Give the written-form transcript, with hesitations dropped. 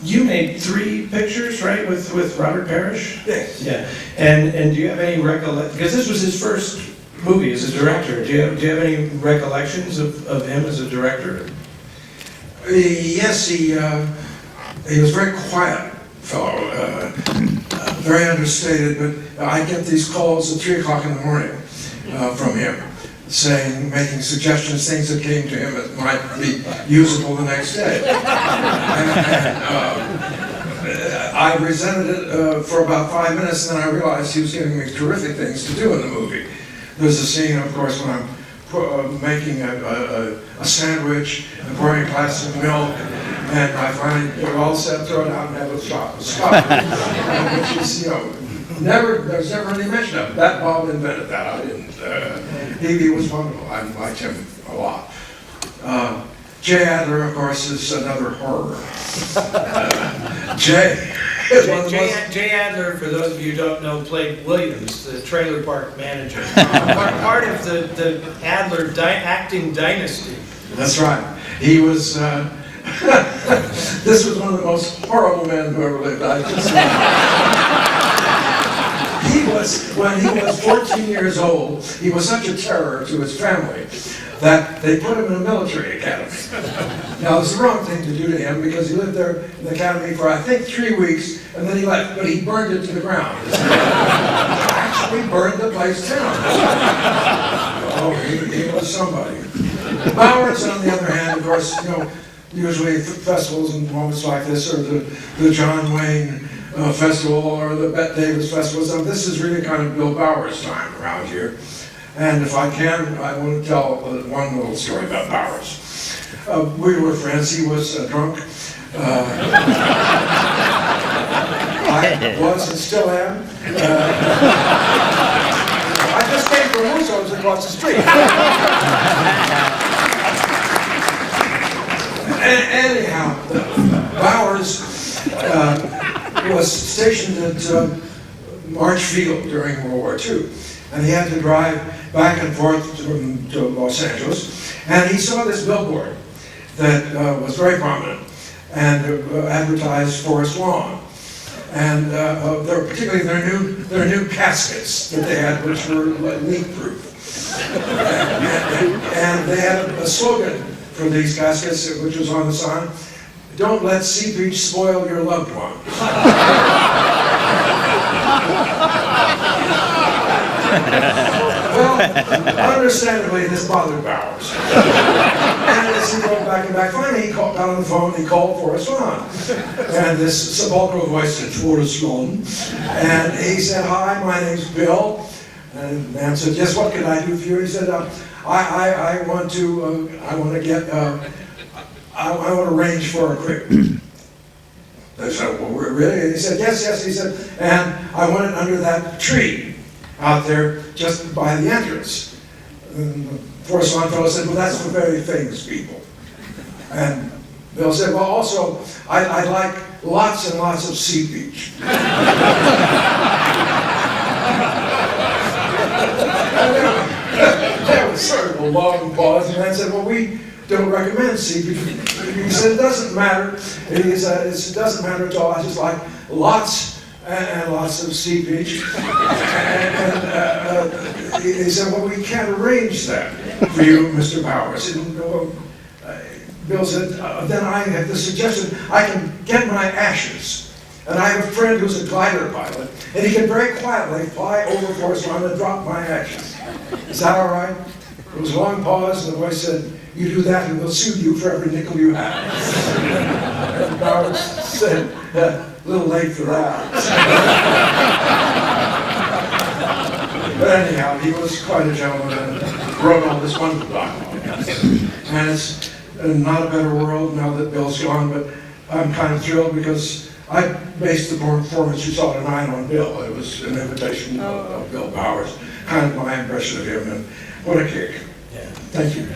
you made 3 pictures, right, with Robert Parish? Yes. Yeah. And do you have any recollection? Because this was his first movie as a director. Do you have any recollections of him as a director? Yes, he was a very quiet fellow, very understated, but I get these calls at 3 o'clock in the morning from him, making suggestions, things that came to him that might be usable the next day. I resented it for about 5 minutes, and then I realized he was giving me terrific things to do in the movie. There's a scene, of course, when I'm making a sandwich and pouring a glass of milk, and I finally put it all set, throw it out, and have a stop. Which is, there's never any mention of it. That Bob invented that. I didn't. He was wonderful. I liked him a lot. Jay Adler, of course, is another horror. Jay Adler, for those of you who don't know, played Williams, the trailer park manager. part of the Adler acting dynasty. That's right. He was. This was one of the most horrible men who ever lived. When he was 14 years old, he was such a terror to his family that they put him in a military academy. Now, it's the wrong thing to do to him because he lived there in the academy for, I think, 3 weeks, and then he left, but he burned it to the ground. Actually burned the place down. Oh, he was somebody. Bauer's, on the other hand, of course, usually festivals and moments like this, or the John Wayne Festival, or the Bette Davis Festival. So this is really kind of Bill Bauer's time around here. And if I can, I want to tell one little story about Bauer's. We were friends. He was drunk. I was and still am. I just came from Russo's across the street. Anyhow, Bauer's was stationed at March Field during World War II, and he had to drive back and forth to Los Angeles, and he saw this billboard that was very prominent and advertised Forest Lawn, and particularly their new caskets that they had, which were leak-proof, and they had a slogan for these caskets, which was on the sign: "Don't let sea beach spoil your loved ones." Well, understandably, this bothered Bowers. And as he went back and back, finally he got on the phone, he called Forest Lawn. And this sepulchral voice said, "Forest Lawn." And he said, "Hi, my name's Bill." And the man said, "Yes, what can I do for you?" He said, I want to arrange for a crib." They said, "Well, really?" And he said, yes. He said, "And I want it under that tree out there just by the entrance." And the Forest Lawn fellow said, "Well, that's for very famous people." And Bill said, "Well, also, I'd like lots and lots of sea beach." There was sort of a long pause, and the man said, "Well, we don't recommend sea beach." He said, "It doesn't matter. It doesn't matter at all. I just like lots and lots of sea beach." And he said, "Well, we can't arrange that for you, Mr. Bowers." Bill said, "Then I have the suggestion, I can get my ashes. And I have a friend who's a glider pilot, and he can very quietly fly over Forest Lawn and drop my ashes. Is that all right?" There was a long pause, and the voice said, "You do that, and we'll sue you for every nickel you have." And Bowers said, "A little late for that." But anyhow, he was quite a gentleman and wrote all this wonderful document. And it's not a better world now that Bill's gone, but I'm kind of thrilled because I based the performance you saw tonight on Bill. It was an invitation of Bill Bowers, kind of my impression of him, and what a kick. Yeah. Thank you.